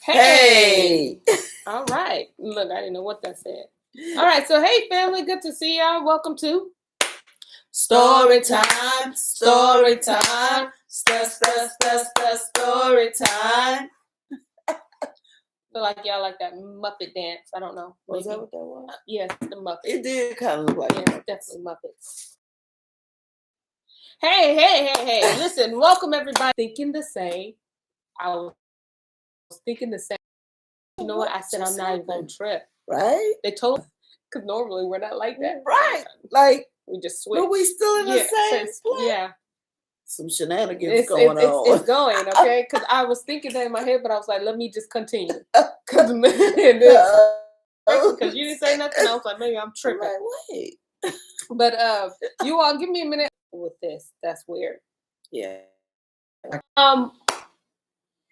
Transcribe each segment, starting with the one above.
Hey! All right. Look, I didn't know what that said. All right. So, hey, family. Good to see y'all. Welcome to Story time, story time, story time. Feel like y'all like that Muppet dance. I don't know. Was that what that was? Yes, the Muppets. It did kind of look like Muppets. Definitely Muppets. Hey. Listen, welcome everybody. Thinking the same. I was thinking the same. You know what? I said I'm not even going to trip. Right? They told us, because normally we're not like that. Right. Like, we just switch. But we still in the same spot. Yeah. Some shenanigans going on. It's going, okay? Because I was thinking that in my head, but I was like, let me just continue. Because you didn't say nothing. I was like, maybe I'm tripping. Like, wait. But you all give me a minute with this. That's weird. Yeah.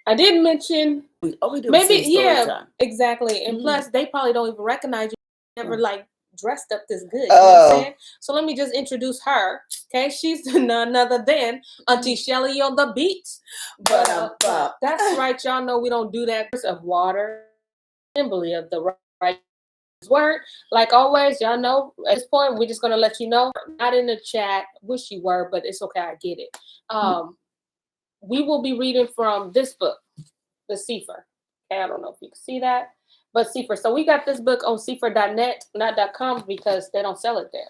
I did mention we do maybe time. Exactly. And plus they probably don't even recognize you. Never like dressed up this good. You know what I'm saying? So let me just introduce her. Okay, she's none other than Auntie Shelly on the beat. But that's right, y'all know we don't do that. Of water, assembly of the right word. Like always, y'all know at this point we're just gonna let you know. Not in the chat. Wish you were, but it's okay. I get it. We will be reading from this book, the St0ryTim3. Okay, I don't know if you can see that, but St0ryTim3. So we got this book on St0ryTim3.net, not .com, because they don't sell it there.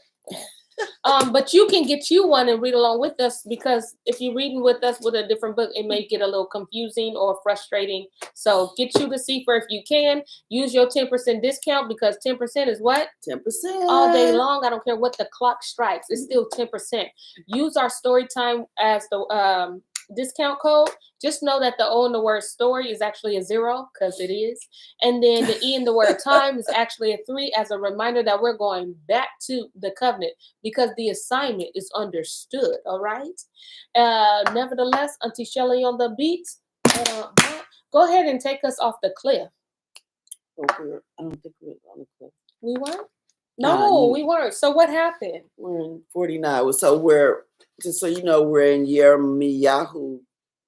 But you can get you one and read along with us, because if you're reading with us with a different book, it may get a little confusing or frustrating. So get you the St0ryTim3 if you can. Use your 10% discount, because 10% is what? 10%. All day long. I don't care what the clock strikes. It's still 10%. Use our story time as the discount code. Just know that the O in the word story is actually a 0, because it is. And then the E in the word time is actually a 3, as a reminder that we're going back to the covenant, because the assignment is understood. All right. Nevertheless, Auntie Shelly on the beat. Go ahead and take us off the cliff. I don't think we're on the cliff. We weren't? No, we weren't. So what happened? We're in 49. So we're, just so you know, we're in YirmeYahu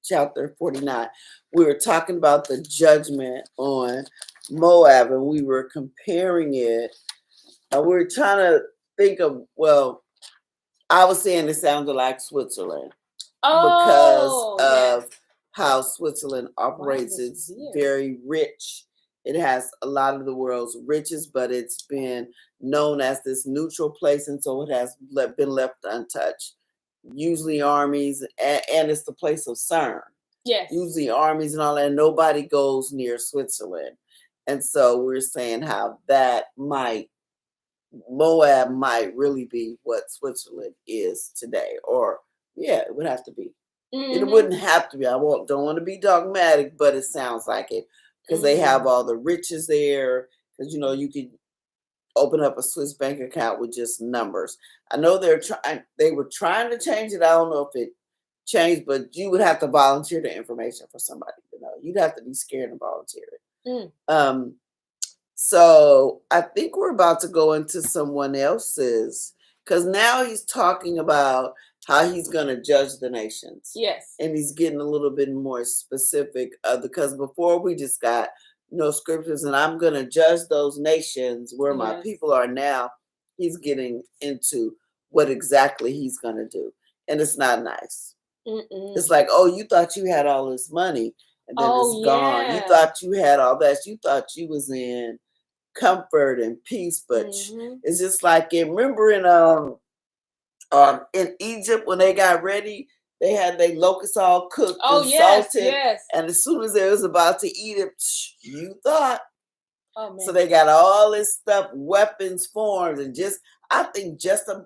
chapter 49. We were talking about the judgment on Moab, and we were comparing it. We were trying to think of, well, I was saying it sounded like Switzerland because of how Switzerland operates. It's very rich. It has a lot of the world's riches, but it's been known as this neutral place, and so it has been left untouched. Usually armies, and it's the place of CERN. Yes. Usually armies and all that. Nobody goes near Switzerland. And so we're saying how that Moab might really be what Switzerland is today. Or, yeah, it would have to be. It wouldn't have to be. I don't want to be dogmatic, but it sounds like it. Because they have all the riches there. Because, you know, you could open up a Swiss bank account with just numbers. I know they were trying to change it. I don't know if it changed, but you would have to volunteer the information for somebody. You know, you'd have to be scared and volunteer it. So I think we're about to go into someone else's, because now he's talking about how he's going to judge the nations. Yes. And he's getting a little bit more specific, because before we just got, you know, scriptures, and I'm going to judge those nations where my people are now. He's getting into what exactly he's going to do. And it's not nice. It's like, oh, you thought you had all this money, and then it's gone. You thought you had all that. You thought you was in comfort and peace, but it's just like, remember in Egypt when they got ready, they had their locusts all cooked and salted, and as soon as they was about to eat it, you thought. So they got all this stuff, weapons formed, and I think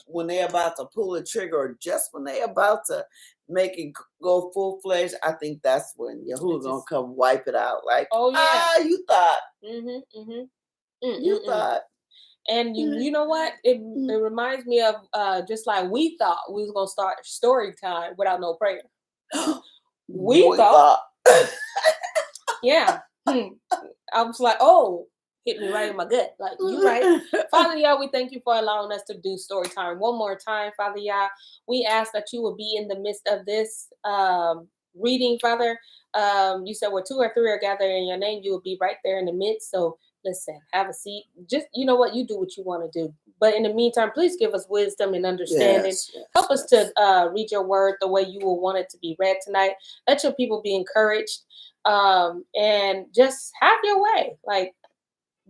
when they're about to pull the trigger, or just when they're about to make it go full fledged, I think that's when Yahuwah's gonna come wipe it out. Like, you thought. You thought. And you know what? It reminds me of just like we thought we was gonna start story time without no prayer. we thought. Yeah. I was like, oh, hit me right in my gut. Like, you right. Father Yah, we thank you for allowing us to do story time one more time, Father Yah. We ask that you will be in the midst of this reading, Father. You said where 2 or 3 are gathered in your name, you will be right there in the midst. So listen, have a seat. Just, you know what, you do what you want to do. But in the meantime, please give us wisdom and understanding. Help us to read your word the way you will want it to be read tonight. Let your people be encouraged. And just have your way. Like,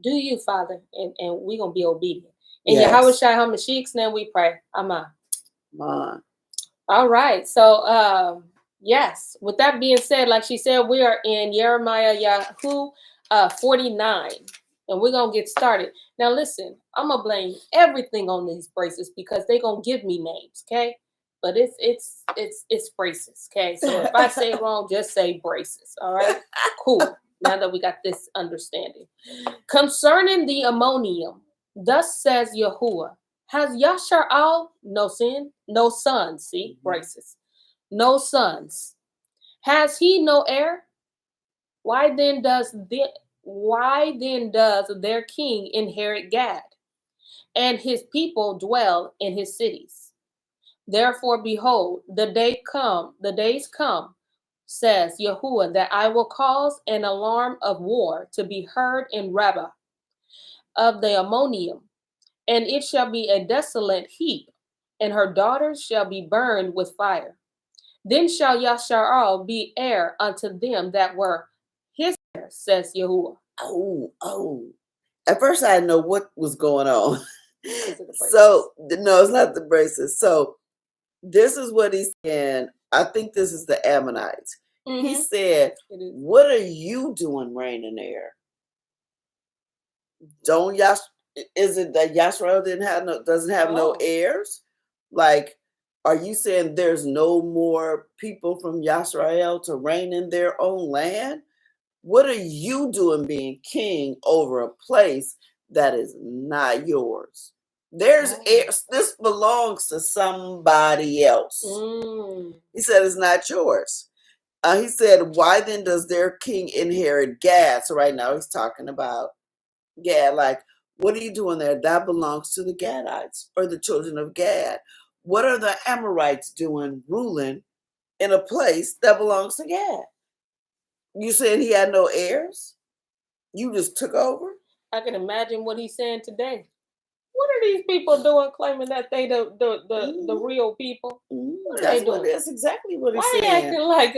do you, Father, and we're going to be obedient. In Yahweh Shai HaMashiach's name we pray. Amen. All right. So, yes, with that being said, like she said, we are in YirmeYahu 49, and we're going to get started. Now, listen, I'm going to blame everything on these braces because they're going to give me names, okay? But it's braces, okay? So if I say it wrong, just say braces, all right? Cool. Now that we got this understanding. Concerning the ammonium, thus says Yahuwah, has Yasharal no sin? No sons, see, braces. No sons. Has he no heir? Why then does their king inherit Gad, and his people dwell in his cities? Therefore, behold, the days come, says Yahuwah, that I will cause an alarm of war to be heard in Rabbah of the ammonium, and it shall be a desolate heap, and her daughters shall be burned with fire. Then shall Yasharal be heir unto them that were his heir, says Yahuwah. Oh. At first I didn't know what was going on. So, no, it's not the braces. So, this is what he's saying. I think this is the Ammonites. Mm-hmm. He said, what are you doing reigning there? Is it that Yasharal doesn't have no heirs? Like, are you saying there's no more people from Yasharal to reign in their own land? What are you doing being king over a place that is not yours? There's heirs. This belongs to somebody else. He said it's not yours. He said, why then does their king inherit Gad? So right now he's talking about Gad. Like, what are you doing there? That belongs to the Gadites or the children of Gad. What are the Amorites doing ruling in a place that belongs to Gad? You said he had no heirs? You just took over? I can imagine what he's saying today. What are these people doing claiming that they the real people? What are they doing? That's exactly what he's saying. Why are they acting like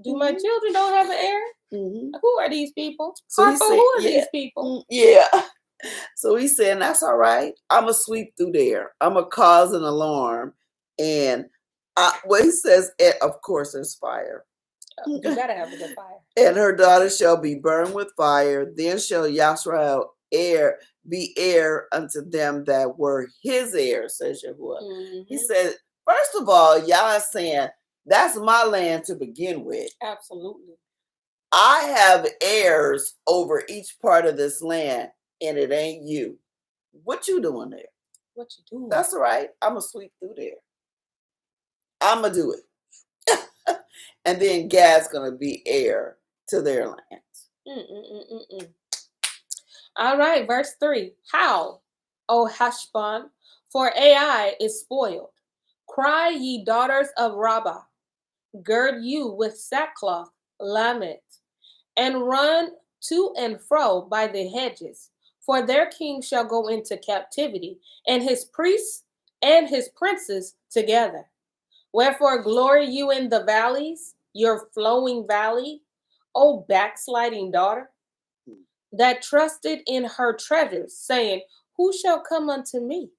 my children don't have an heir? Who are these people? So Harper, who are these people? Yeah. So he's saying, that's all right. I'm going to sweep through there. I'm going to cause an alarm. And what he says, of course, there's fire. You got to have a good fire. And her daughter shall be burned with fire. Then shall Yasharal be heir unto them that were his heirs, says Yahuwah. He said, first of all, y'all is saying, that's my land to begin with. Absolutely. I have heirs over each part of this land, and it ain't you. What you doing there? What you doing? That's all right. I'm going to sweep through there. I'm going to do it. And then Gad's going to be heir to their land. All right, verse 3. How, O Heshbon, for Ai is spoiled. Cry, ye daughters of Rabbah. Gird you with sackcloth, lament, and run to and fro by the hedges. For their king shall go into captivity, and his priests and his princes together. Wherefore glory you in the valleys, your flowing valley, O backsliding daughter, that trusted in her treasures, saying, who shall come unto me?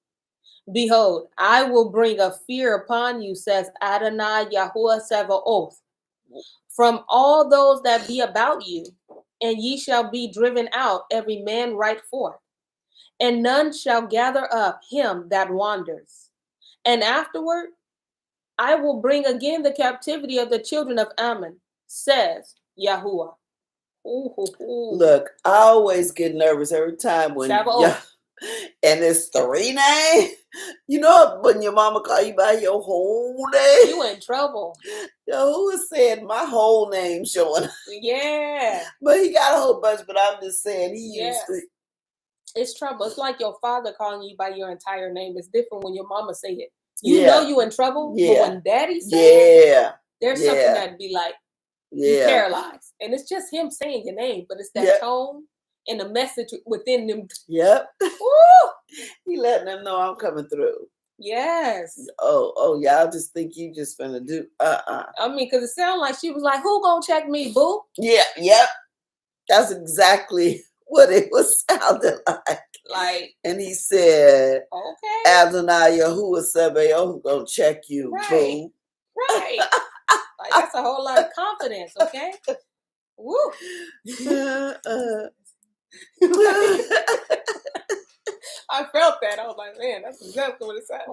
Behold, I will bring a fear upon you, says Adonai Yahuwah Sabaoth, from all those that be about you, and ye shall be driven out, every man right forth, and none shall gather up him that wanders. And afterward, I will bring again the captivity of the children of Ammon, says Yahuwah. Look, I always get nervous every time when and it's 3 names. You know when your mama call you by your whole name? You in trouble. Who said my whole name showing? Yeah. But he got a whole bunch, but I'm just saying he used to. It's trouble. It's like your father calling you by your entire name. It's different when your mama say it. You know you in trouble, but when daddy say it, There's something that'd be like, you paralyzed. And it's just him saying your name, but it's that tone and the message within them. Yep. Woo! He letting them know I'm coming through. Yes. Oh, y'all just think you just finna do, I mean, because it sounded like she was like, who gonna check me, boo? Yeah, yep. That's exactly what it was sounding like. And he said, okay, onnn Sabaoth gonna check you, boo. Right. Like, that's a whole lot of confidence, okay? Woo. I felt that. I was like, man, that's exactly what it sounded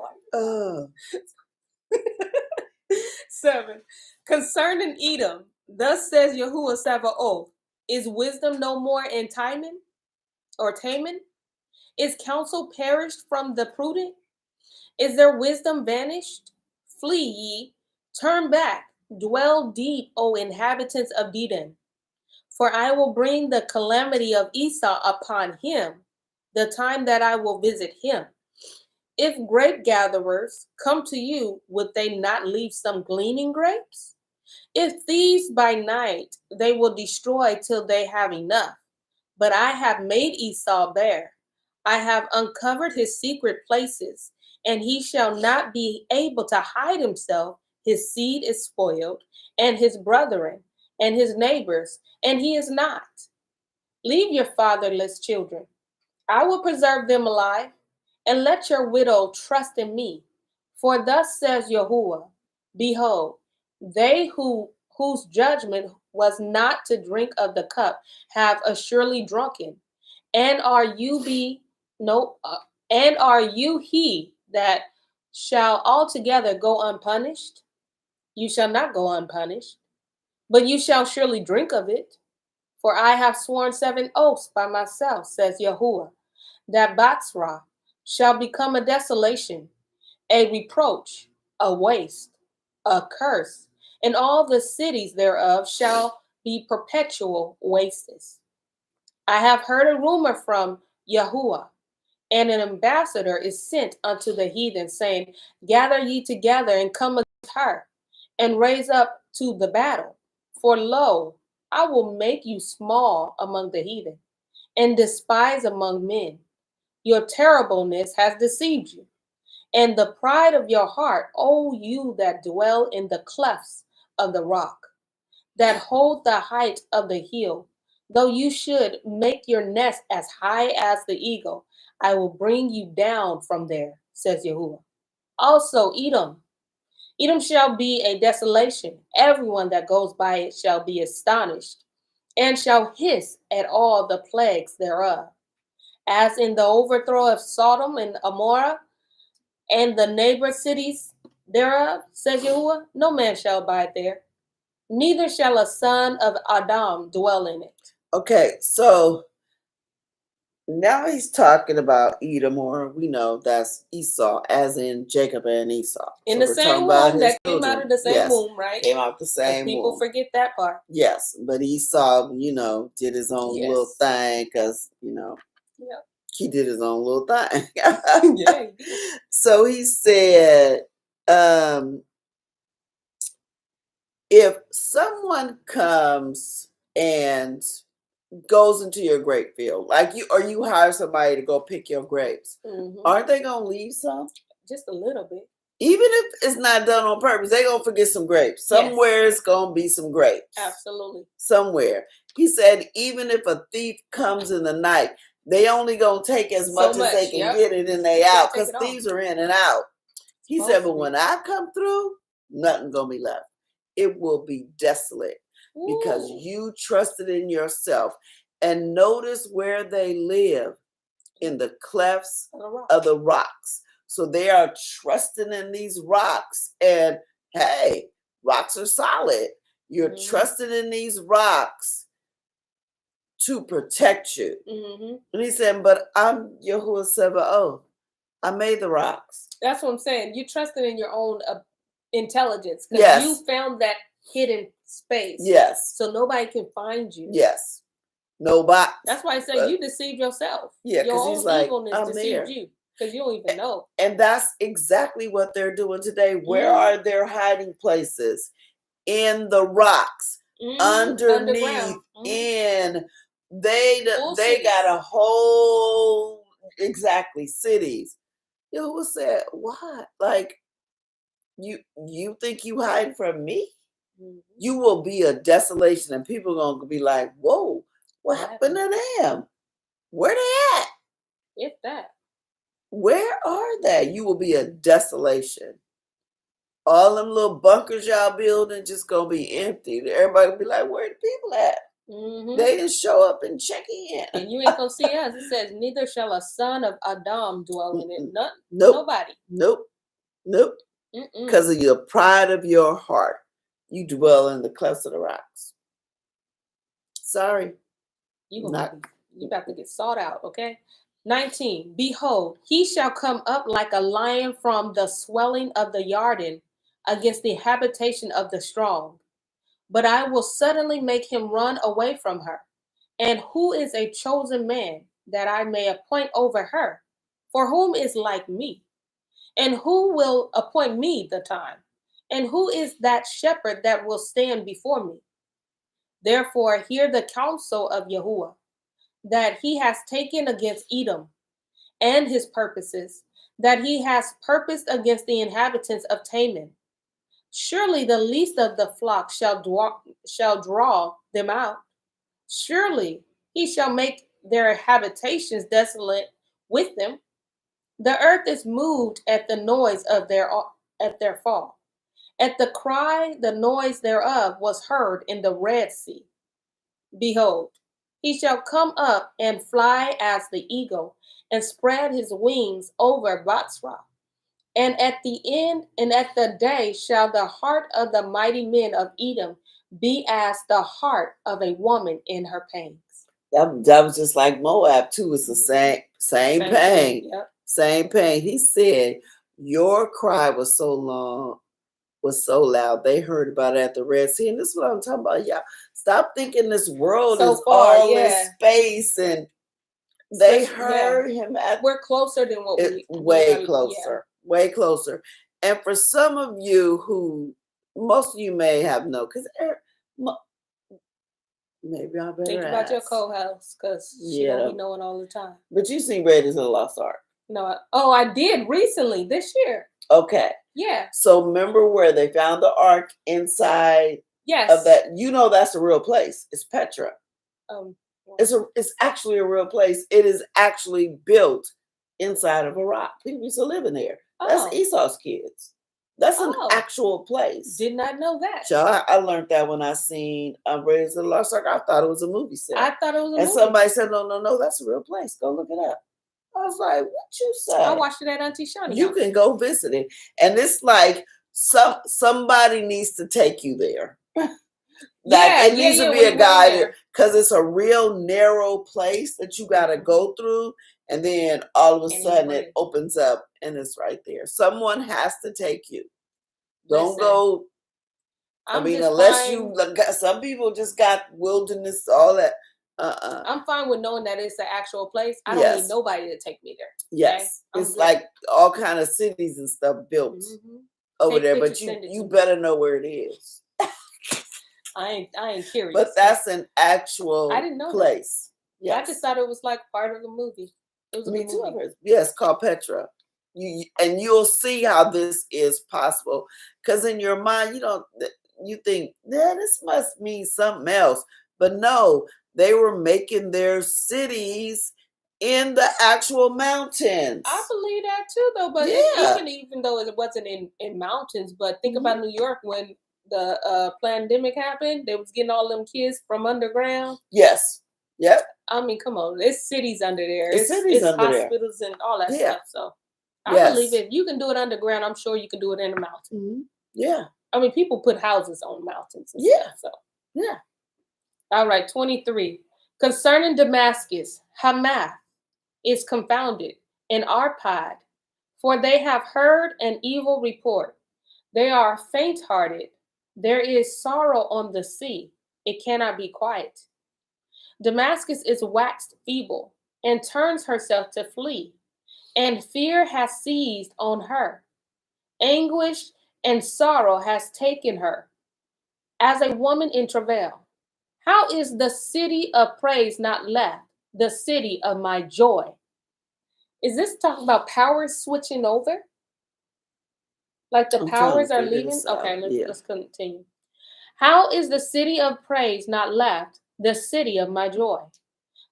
like. 7. Concerning Edom, thus says Yahuwah Sabaoth, is wisdom no more in Timon or Taman? Is counsel perished from the prudent? Is their wisdom vanished? Flee ye, turn back, dwell deep, O inhabitants of Dedan. For I will bring the calamity of Esau upon him, the time that I will visit him. If grape gatherers come to you, would they not leave some gleaning grapes? If thieves by night, they will destroy till they have enough. But I have made Esau bare. I have uncovered his secret places, and he shall not be able to hide himself. His seed is spoiled, and his brethren, and his neighbors, and he is not. Leave your fatherless children. I will preserve them alive, and let your widow trust in me. For thus says Yahuwah, behold, they whose judgment was not to drink of the cup have assuredly drunken. And are you he that shall altogether go unpunished? You shall not go unpunished, but you shall surely drink of it. For I have sworn 7 oaths by myself, says Yahuwah, that Batsra shall become a desolation, a reproach, a waste, a curse, and all the cities thereof shall be perpetual wastes. I have heard a rumor from Yahuwah, and an ambassador is sent unto the heathen, saying, gather ye together and come against her, and raise up to the battle. For lo, I will make you small among the heathen, and despised among men. Your terribleness has deceived you, and the pride of your heart, O you that dwell in the clefts of the rock, that hold the height of the hill. Though you should make your nest as high as the eagle, I will bring you down from there, says Yahuwah. Also, Edom shall be a desolation. Everyone that goes by it shall be astonished, and shall hiss at all the plagues thereof. As in the overthrow of Sodom and Amorah, and the neighbor cities thereof, says Yahuwah, no man shall abide there, neither shall a son of Adam dwell in it. Okay, so now he's talking about Edom, or we know that's Esau, as in Jacob and Esau. In the same womb that came out of the same womb, right? Came out the same womb. People forget that part. Yes, but Esau, did his own little thing because, he did his own little thing. Yeah, he did. So he said, if someone comes and goes into your grape field, like you hire somebody to go pick your grapes, aren't they gonna leave some? Just a little bit. Even if it's not done on purpose, they're gonna forget some grapes. Somewhere it's gonna be some grapes. Absolutely. Somewhere. He said, even if a thief comes in the night, they only gonna take as much as they can get it and they out, because thieves are in and out. He said, but when I come through, nothing gonna be left. It will be desolate. Because you trusted in yourself. And notice where they live, in the clefts of the rocks. So they are trusting in these rocks. And hey, rocks are solid. You're trusting in these rocks to protect you. And he said, but I'm Yahuwah Sabaoth. I made the rocks. That's what I'm saying. You trusted in your own intelligence. Because you found that hidden space. Yes. So nobody can find you. Yes. Nobody. That's why I said you deceived yourself. Yeah, your own he's like, evilness deceived you. Because you don't even know. And that's exactly what they're doing today. Where are their hiding places? in the rocks, underneath, underground. in they Cities. got a whole cities. Yahuwah said, "Why? Like you think you hide from me? You will be a desolation, and people are gonna be like, whoa, what happened to them? Where they at? If that. Where are they? You will be a desolation. All them little bunkers y'all building just gonna be empty. Everybody will be like, where the people at? They didn't show up and check in. And you ain't gonna see us. It says, neither shall a son of Adam dwell in it. Nope. Nobody. Nope. Because of your pride of your heart, you dwell in the clefts of the rocks. Sorry. You about to get sought out, okay? 19. Behold, he shall come up like a lion from the swelling of the Jordan against the habitation of the strong. But I will suddenly make him run away from her. And who is a chosen man that I may appoint over her? For whom is like me? And who will appoint me the time? And who is that shepherd that will stand before me? Therefore, hear the counsel of Yahuwah, that he has taken against Edom, and his purposes, that he has purposed against the inhabitants of Teman. Surely the least of the flock shall draw them out. Surely he shall make their habitations desolate with them. The earth is moved at the noise of their fall. At the cry, the noise thereof was heard in the Red Sea. Behold, he shall come up and fly as the eagle, and spread his wings over Batsra. And at the day shall the heart of the mighty men of Edom be as the heart of a woman in her pangs. That was just like Moab too. It's the same pain. Yep. Same pain. He said, your cry was so long, was so loud. They heard about it at the Red Sea. And this is what I'm talking about. Y'all, stop thinking this world so is far, all this space. And they heard him at. We're closer than what we. Way closer. Way closer. And for some of you who, most of you may have known, because maybe I better think about your co-host, because she don't be knowing all the time. But you seen Raiders of the Lost Ark? No. I did recently this year. Okay. Yeah. So remember where they found the ark inside of that? You know that's a real place. It's Petra. It's actually a real place. It is actually built inside of a rock. People used to live in there. That's Esau's kids. That's an actual place. Did not know that. So I learned that when I seen Raiders of the Lost Ark. I thought it was a movie set. I thought it was a movie. And somebody said, no, that's a real place. Go look it up. I was like, what you say? I watched it at Auntie Shawnee's. You can go visit it. And it's like somebody needs to take you there. It needs to be a guide, because it's a real narrow place that you got to go through. And then all of a sudden it opens up and it's right there. Someone has to take you. Don't go. Unless some people just got wilderness, all that. I'm fine with knowing that it's an actual place. I don't need nobody to take me there. Yes. Okay? It's like all kind of cities and stuff built over there, but you better know where it is. I ain't curious. But that's an actual I didn't know place. Yes. I just thought it was like part of the movie. It was a movie. Yes, called Petra. You'll see how this is possible. Because in your mind, you think, this must mean something else. But no, they were making their cities in the actual mountains. I believe that too, though. But even though it wasn't in mountains, but think about New York when the pandemic happened. They was getting all them kids from underground. Yes. Yep. I mean, come on. It's cities under there. It's hospitals and all that stuff. So I believe if you can do it underground, I'm sure you can do it in the mountain. Yeah. I mean, people put houses on mountains and stuff. So yeah. All right, 23. Concerning Damascus, Hamath is confounded, and Arpad, for they have heard an evil report. They are faint-hearted. There is sorrow on the sea. It cannot be quiet. Damascus is waxed feeble and turns herself to flee, and fear has seized on her. Anguish and sorrow has taken her. as a woman in travail. How is the city of praise not left, the city of my joy? Is this talking about powers switching over? Like the powers are leaving? Okay, let's continue. How is the city of praise not left, the city of my joy?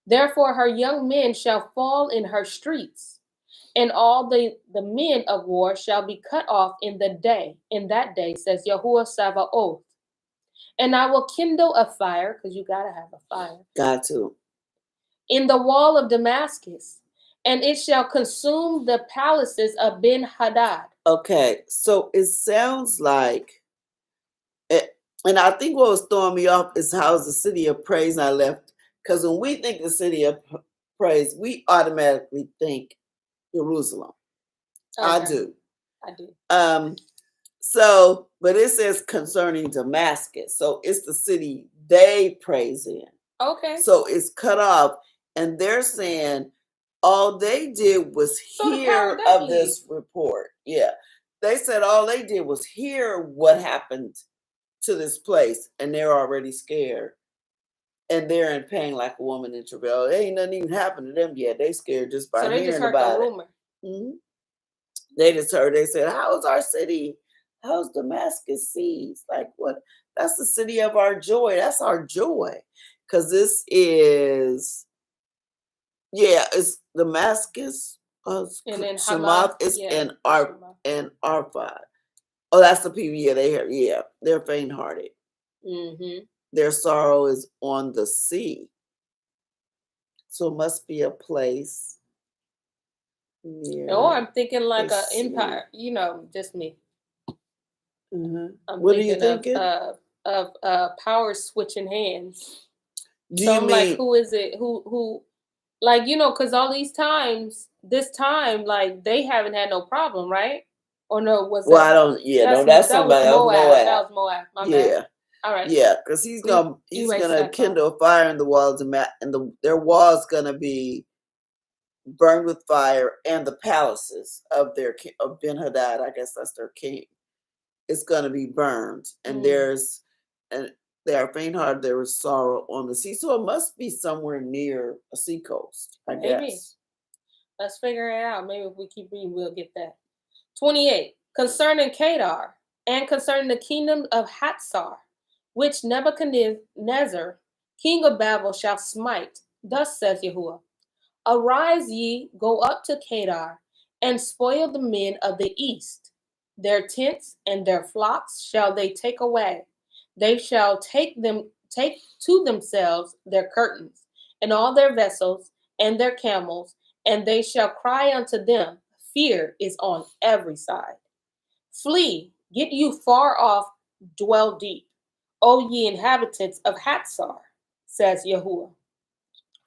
Therefore her young men shall fall in her streets, and all the men of war shall be cut off in that day, says Yahuwah Sabaoth. And I will kindle a fire, because you gotta have a fire. Got to. In the wall of Damascus, and it shall consume the palaces of Ben-Hadad. Okay, so it sounds like, and I think what was throwing me off is how's the city of praise not left? Because when we think the city of praise, we automatically think Jerusalem. Okay. I do. So, but it says concerning Damascus. So it's the city they praise in. Okay. So it's cut off. And they're saying all they did was hear of this report. Yeah. They said all they did was hear what happened to this place. And they're already scared. And they're in pain like a woman in travail. It ain't nothing even happened to them yet. They scared just by hearing about it. Mm-hmm. They just heard, they said, how's our city? How's Damascus seized? Like what? That's the city of our joy. That's our joy. Because this is, it's Damascus. And then Hamath is in Arphad. Oh, that's the people. Yeah, they're faint-hearted. Mm-hmm. Their sorrow is on the sea. So it must be a place. Or I'm thinking like an empire, just me. What are you thinking? Of power switching hands. Do you mean like who is it? Who like because all these times, this time, like they haven't had no problem, right? Or no, was that? Well, I don't. Yeah, that's somebody else. Moab. That was Moab. My bad. All right. Yeah, because he's gonna kindle a fire in the walls and their walls gonna be burned with fire, and the palaces of Ben-Hadad, I guess that's their king, it's gonna be burned. And they are faint-hearted. There is sorrow on the sea, so it must be somewhere near a sea coast. I guess. Let's figure it out. Maybe if we keep reading, we'll get that. 28. Concerning Kedar and concerning the kingdom of Hatzar, which Nebuchadnezzar, king of Babel, shall smite. Thus says Yahuwah, arise ye, go up to Kedar, and spoil the men of the east. Their tents and their flocks shall they take away. They shall take to themselves their curtains, and all their vessels, and their camels, and they shall cry unto them, fear is on every side. Flee, get you far off, dwell deep, O ye inhabitants of Hatzar, says Yahuwah.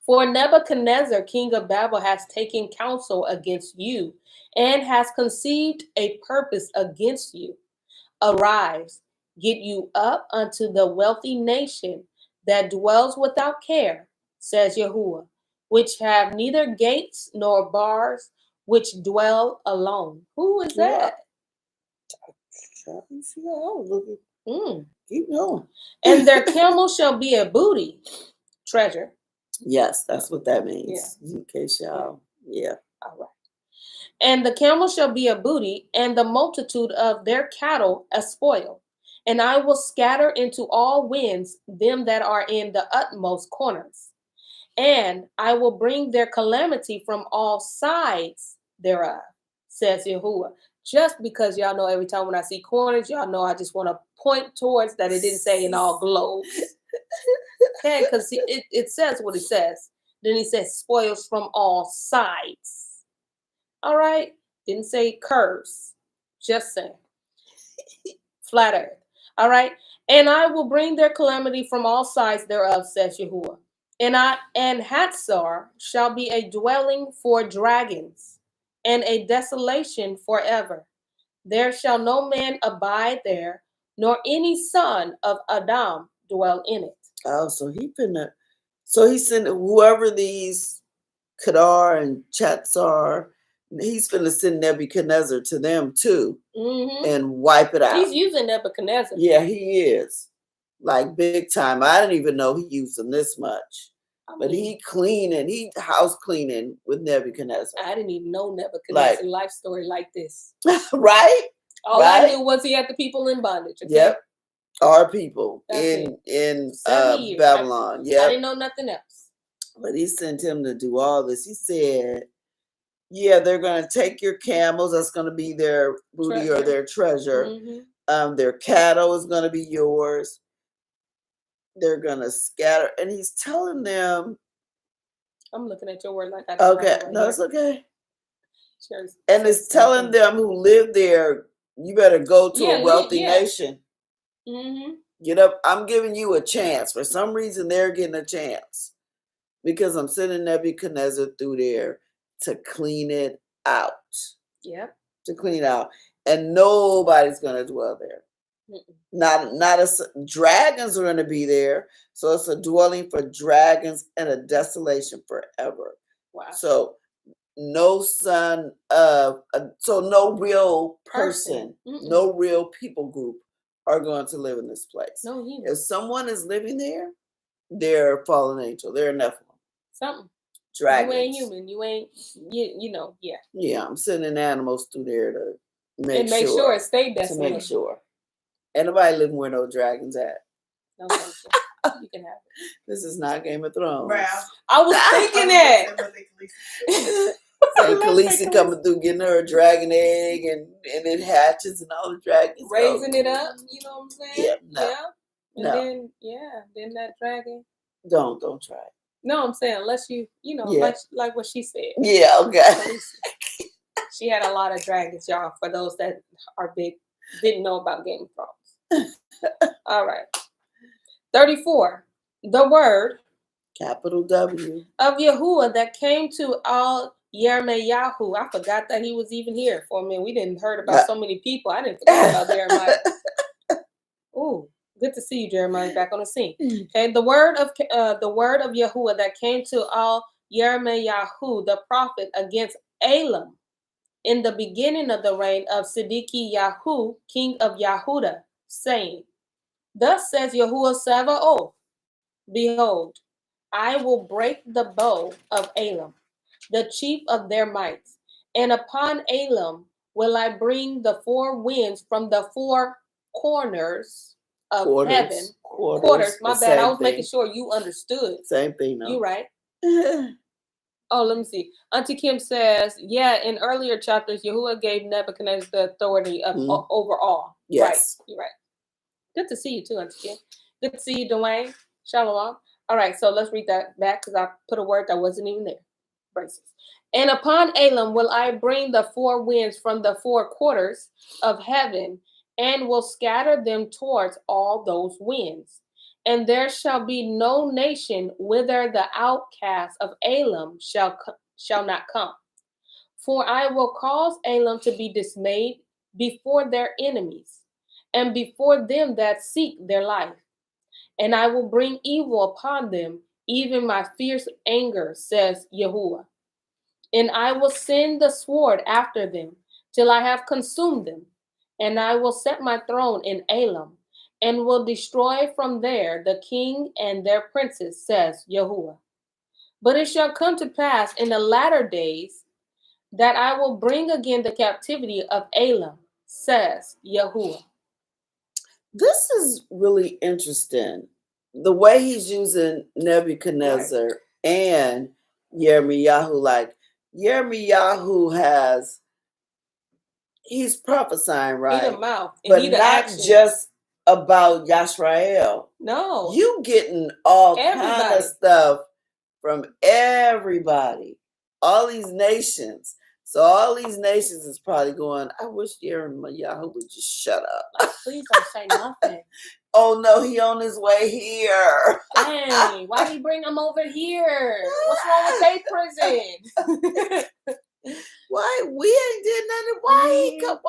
For Nebuchadnezzar, king of Babel, has taken counsel against you, and has conceived a purpose against you. Arise, get you up unto the wealthy nation that dwells without care, says Yahuwah, which have neither gates nor bars, which dwell alone. Who is that? Keep going. And their camel shall be a booty, treasure. Yes, that's what that means. All right. And the camel shall be a booty, and the multitude of their cattle a spoil. And I will scatter into all winds them that are in the utmost corners. And I will bring their calamity from all sides thereof, says Yahuwah. Just because y'all know every time when I see corners, y'all know I just want to point towards that it didn't say in all globes. Okay, because it says what it says. Then he says spoils from all sides. All right? Didn't say curves. Just saying. Flat earth. All right? And I will bring their calamity from all sides thereof, says Yahuwah. And Hatzar shall be a dwelling for dragons, and a desolation forever. There shall no man abide there, nor any son of Adam dwell in it. Oh, so he's sending whoever these Kedar and Chatzar, he's finna send Nebuchadnezzar to them too, and wipe it out. He's using Nebuchadnezzar. Yeah, he is. like big time. I didn't even know he used them this much. But he house cleaning with Nebuchadnezzar. I didn't even know Nebuchadnezzar's life story like this. Right? All I knew was he had the people in bondage. Okay? Yep. Our people in Babylon. I didn't know nothing else. But he sent him to do all this. He said, yeah, they're going to take your camels. That's going to be their booty or their treasure. Mm-hmm. Their cattle is going to be yours. They're going to scatter. And he's telling them. I'm looking at your word like I don't okay. No, it's okay. Sure. And it's telling them who live there, you better go to a wealthy nation. Mm-hmm. Get up. I'm giving you a chance. For some reason, they're getting a chance. Because I'm sending Nebuchadnezzar through there to clean it out. Yep. To clean it out. And nobody's going to dwell there. Dragons are going to be there. So it's a dwelling for dragons and a desolation forever. Wow. So no son of, so no real person, no real people group are going to live in this place. No, if someone is living there, they're a fallen angel. They're a Nephilim. Something. Dragons. You ain't human. You ain't, you know, yeah. Yeah, I'm sending animals through there to make sure it stayed that. To make sure. Ain't nobody living where no dragons at. No, you can have it. This is not Game of Thrones. Wow. I was thinking that. So Khaleesi coming through, getting her a dragon egg, and it hatches, and all the dragons raising it up. You know what I'm saying? Yeah. No. Yeah. And then that dragon. Don't try it. No, I'm saying unless you know, like what she said. Yeah. Okay. She had a lot of dragons, y'all. For those that are didn't know about Game of Thrones. All right. 34. The word. Capital W. Of Yahuwah that came to all YirmeYahu. I forgot that he was even here for a minute. We didn't heard about so many people. I didn't forget about Jeremiah. Ooh, good to see you, Jeremiah, back on the scene. Okay, the word of Yahuwah that came to all YirmeYahu, the prophet, against Elam in the beginning of the reign of Siddiqui-Yahu, king of Yahudah, saying, "Thus says Yahuwah Sabaoth, behold, I will break the bow of Elam, the chief of their mights, and upon Elam will I bring the four winds from the four corners of heaven." Quarters. My bad. I was making sure you understood. Same thing. No. You right. Oh, let me see. Auntie Kim says, in earlier chapters, Yahuwah gave Nebuchadnezzar the authority of over all. Yes. Right. You're right. Good to see you too, Auntie Kim. Good to see you, Dwayne. Shalom. All right, so let's read that back because I put a word that wasn't even there. Braces. And upon Elam will I bring the four winds from the four quarters of heaven, and will scatter them towards all those winds. And there shall be no nation whither the outcast of Elam shall not come. For I will cause Elam to be dismayed before their enemies, and before them that seek their life. And I will bring evil upon them, even my fierce anger, says Yahuwah. And I will send the sword after them, till I have consumed them. And I will set my throne in Elam, and will destroy from there the king and their princes, says Yahuwah. But it shall come to pass in the latter days that I will bring again the captivity of Elam, says Yahuwah. This is really interesting. The way he's using Nebuchadnezzar and YirmeYahu, like YirmeYahu he's prophesying, right? He the mouth, but not just about Yisrael. No. You getting all kind of stuff from everybody, all these nations. So all these nations is probably going, I wish YirmeYahu would just shut up. Please don't say nothing. Oh no, he on his way here. Dang, why did he bring him over here? What's wrong with their prison? Why we ain't did nothing? Why he got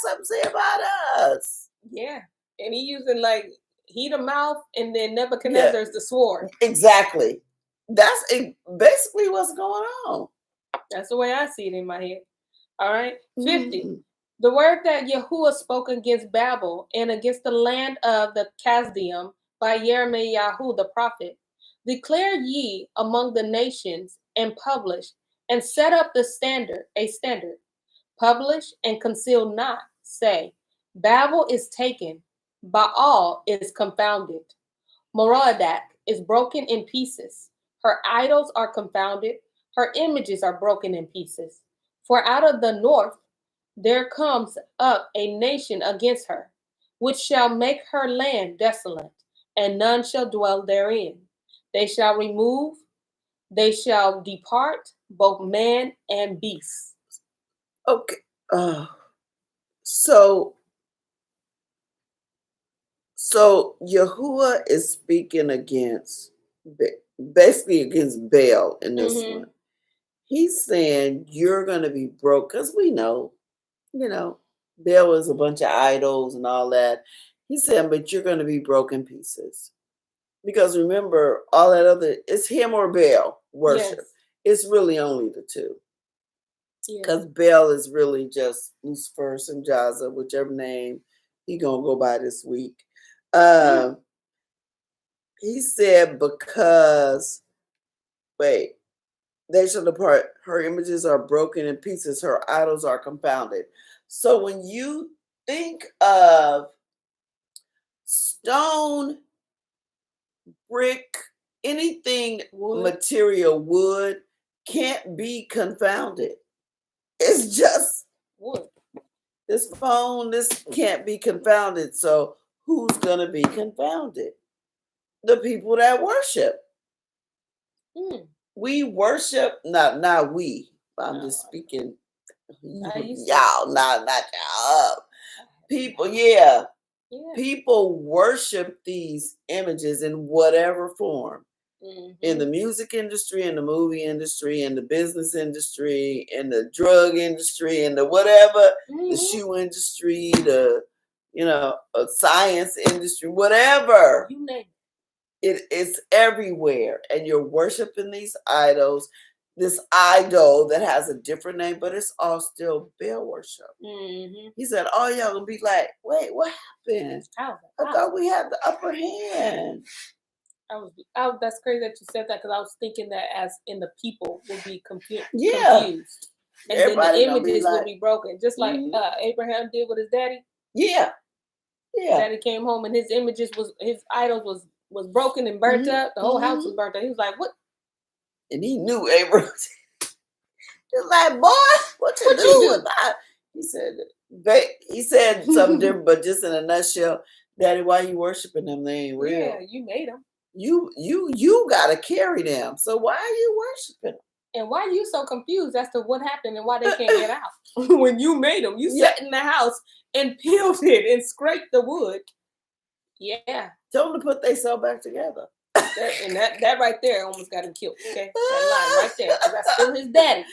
something to say about us? Yeah, and he using he the mouth, and then Nebuchadnezzar is the sword. Exactly. That's basically what's going on. That's the way I see it in my head. All right, 50. The word that Yahuwah spoke against Babel and against the land of the Chasdeum by YirmeYahu the prophet. Declare ye among the nations and publish and set up a standard. Publish and conceal not. Say, Babel is taken, Baal is confounded. Morodak is broken in pieces. Her idols are confounded. Her images are broken in pieces. For out of the north there comes up a nation against her, which shall make her land desolate, and none shall dwell therein. They shall depart, both man and beast. Okay. So Yahuwah is speaking basically against Baal in this one. He's saying you're going to be broke, because we know, Baal is a bunch of idols and all that. He's saying, but you're going to be broken pieces. Because remember, all that other, it's him or Baal worship. Yes. It's really only the two. Because Baal is really just Lucifer and Jaza, whichever name he going to go by this week. He said, they shall depart. Her images are broken in pieces. Her idols are confounded. So when you think of stone, brick, anything material, wood, can't be confounded. It's just wood. This phone, this can't be confounded. So who's going to be confounded? The people that worship. We worship, not we. I'm just speaking. Y'all, not y'all. People, yeah. People worship these images in whatever form. In the music industry, in the movie industry, in the business industry, in the drug industry, in the whatever, the shoe industry, the science industry, whatever. You name it's everywhere, and you're worshiping these idols. This idol that has a different name, but it's all still Baal worship. He said, "Oh, y'all gonna be like, wait, what happened? I thought we had the upper hand." That's crazy that you said that, because I was thinking that as in the people will be confused. And everybody then the images will be broken, just like Abraham did with his daddy. Daddy came home and his idols was broken and burnt up. The whole house was burnt up. He was like, "What?" And he knew Abraham. He's like, "Boy, what you doing?" He said something different, but just in a nutshell, Daddy, why you worshiping them? They ain't real. Yeah, you made them. You gotta carry them. So why are you worshiping them? And why are you so confused as to what happened and why they can't get out? When you made them, you sat in the house and peeled it and scraped the wood. Yeah. Tell them to put themselves back together. That right there almost got him killed. Okay, that line right there. That's still his daddy.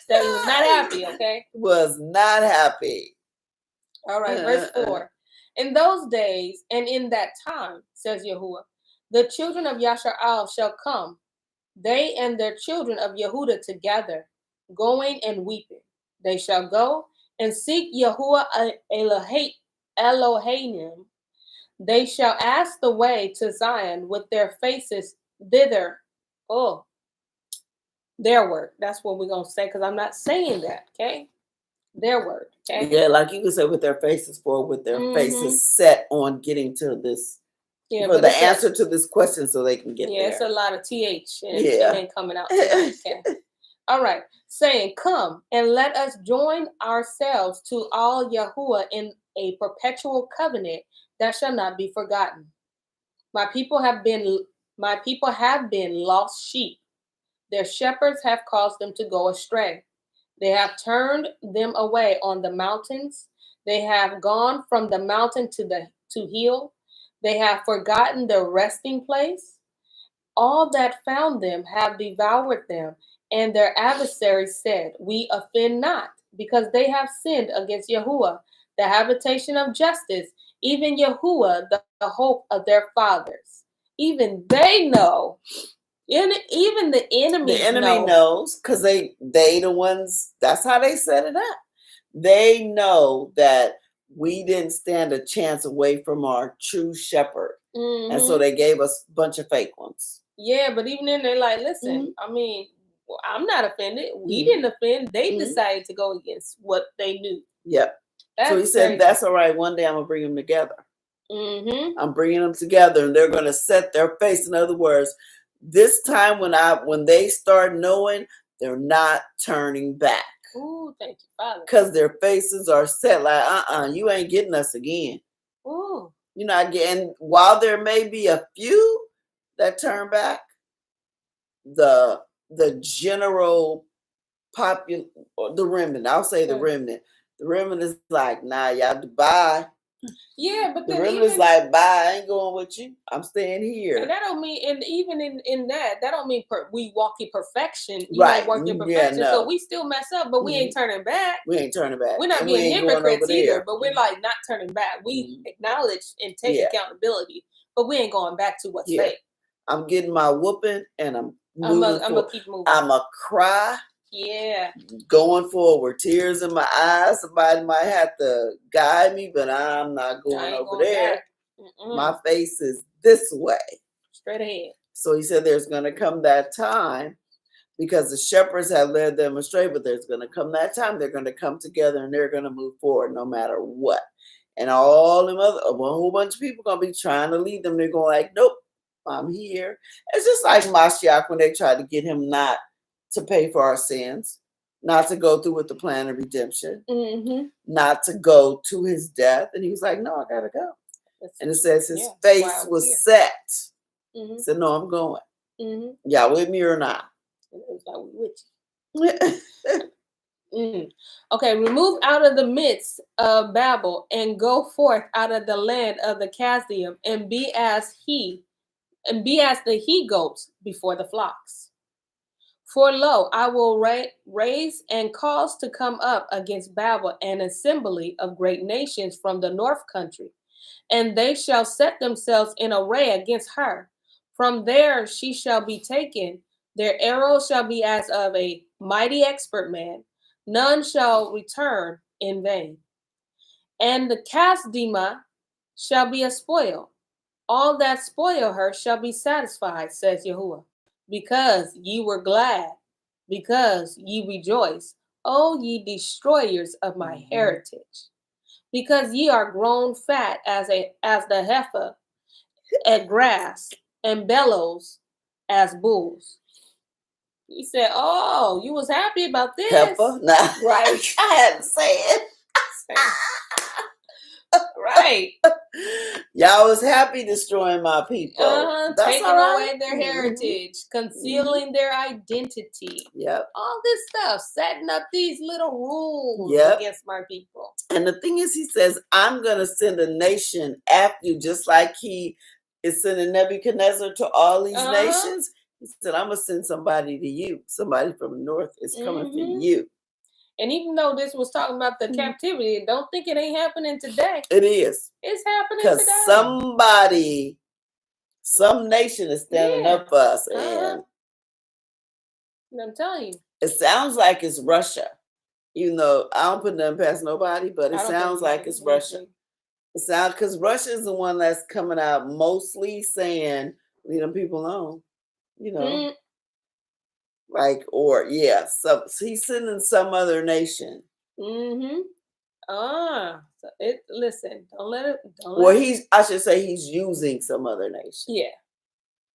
That he was not happy. Okay, was not happy. All right, verse 4. In those days and in that time, says Yahuwah, the children of Yashar'al shall come, they and their children of Yehuda together, going and weeping. They shall go and seek Yahuwah Elohim. They shall ask the way to Zion with their faces thither. Oh, their word. That's what we're going to say, because I'm not saying that, okay? Their word, okay? Yeah, like you can say with their faces forward, with their faces set on getting to this, for the answer to this question so they can get there. Yeah, it's a lot of TH, and it ain't coming out tonight, okay? All right, saying, come and let us join ourselves to all Yahuwah in a perpetual covenant that shall not be forgotten. My people have been lost sheep. Their shepherds have caused them to go astray. They have turned them away on the mountains. They have gone from the mountain to hill. They have forgotten their resting place. All that found them have devoured them, and their adversaries said, we offend not, because they have sinned against Yahuwah, the habitation of justice, even Yahuwah, the hope of their fathers. Even they know. Even the enemy knows, because they the ones, that's how they set it up. They know that we didn't stand a chance away from our true shepherd. And so they gave us a bunch of fake ones. Yeah, but even then, they're like, listen, I mean, I'm not offended. We didn't offend. They decided to go against what they knew. Yep. So he said, that's all right. One day I'm going to bring them together. I'm bringing them together, and they're going to set their face. In other words, this time when they start knowing, they're not turning back. Ooh, thank you, Father. Because their faces are set like, you ain't getting us again. Ooh. You're not getting, while there may be a few that turn back, the general the remnant, I'll say the remnant. The remnant is like, nah, y'all bye. Yeah, but the remnant is like, bye, I ain't going with you. I'm staying here. And that don't mean, and even in that don't mean we walk in perfection. You right. Don't work in perfection. Yeah, no. So we still mess up, but we ain't turning back. We ain't turning back. We're not being hypocrites either, but we're like not turning back. We acknowledge and take accountability, but we ain't going back to what's fake. I'm getting my whooping, and I'm gonna keep moving. I'm a cry. Yeah. Going forward, tears in my eyes. Somebody might have to guide me, but I'm not going over there. My face is this way. Straight ahead. So he said there's going to come that time, because the shepherds have led them astray, but there's going to come that time they're going to come together and they're going to move forward no matter what. And all them other, a whole bunch of people going to be trying to lead them. They're going like, nope, I'm here. It's just like Mashiach when they tried to get him not to pay for our sins, not to go through with the plan of redemption, not to go to his death. And he was like, no, I got to go. And it says his face was set. He said, no, I'm going. Y'all with me or not? And it was like, we with you. Okay, remove out of the midst of Babel and go forth out of the land of the Chaldean and be as the he goats before the flocks. For lo, I will raise and cause to come up against Babel an assembly of great nations from the north country, and they shall set themselves in array against her. From there she shall be taken. Their arrows shall be as of a mighty expert man. None shall return in vain. And the Casdima shall be a spoil. All that spoil her shall be satisfied, says Yahuwah. Because ye were glad, because ye rejoice, O ye destroyers of my heritage. Because ye are grown fat as the heifer at grass, and bellows as bulls. He said, oh, you was happy about this. Heifer? Nah. Right. I had to say it. Right. Y'all was happy destroying my people. That's taking away their heritage, concealing their identity. Yep. All this stuff, setting up these little rules against my people. And the thing is, he says, I'm going to send a nation after you, just like he is sending Nebuchadnezzar to all these nations. He said, I'm going to send somebody to you. Somebody from the north is coming for you. And even though this was talking about the captivity, don't think it ain't happening today. It is. It's happening today. Because some nation is standing up for us. And I'm telling you. It sounds like it's Russia. Even though I don't put nothing past nobody, but it sounds like it's Russia. It sounds, because Russia is the one that's coming out mostly saying, leave them people alone. You know. Like, or so he's sending some other nation. Listen, don't let it. I should say he's using some other nation. Yeah,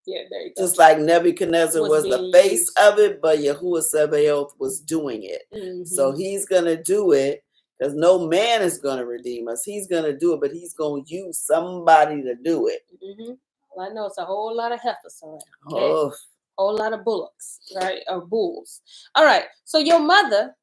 there you go. Just like Nebuchadnezzar was the face of it, but Yahuwah Sabaoth was doing it. So he's gonna do it, because no man is gonna redeem us. He's gonna do it, but he's gonna use somebody to do it. Well, I know it's a whole lot of heifers around. Okay? Whole lot of bullocks, right? Or bulls. All right. So your mother.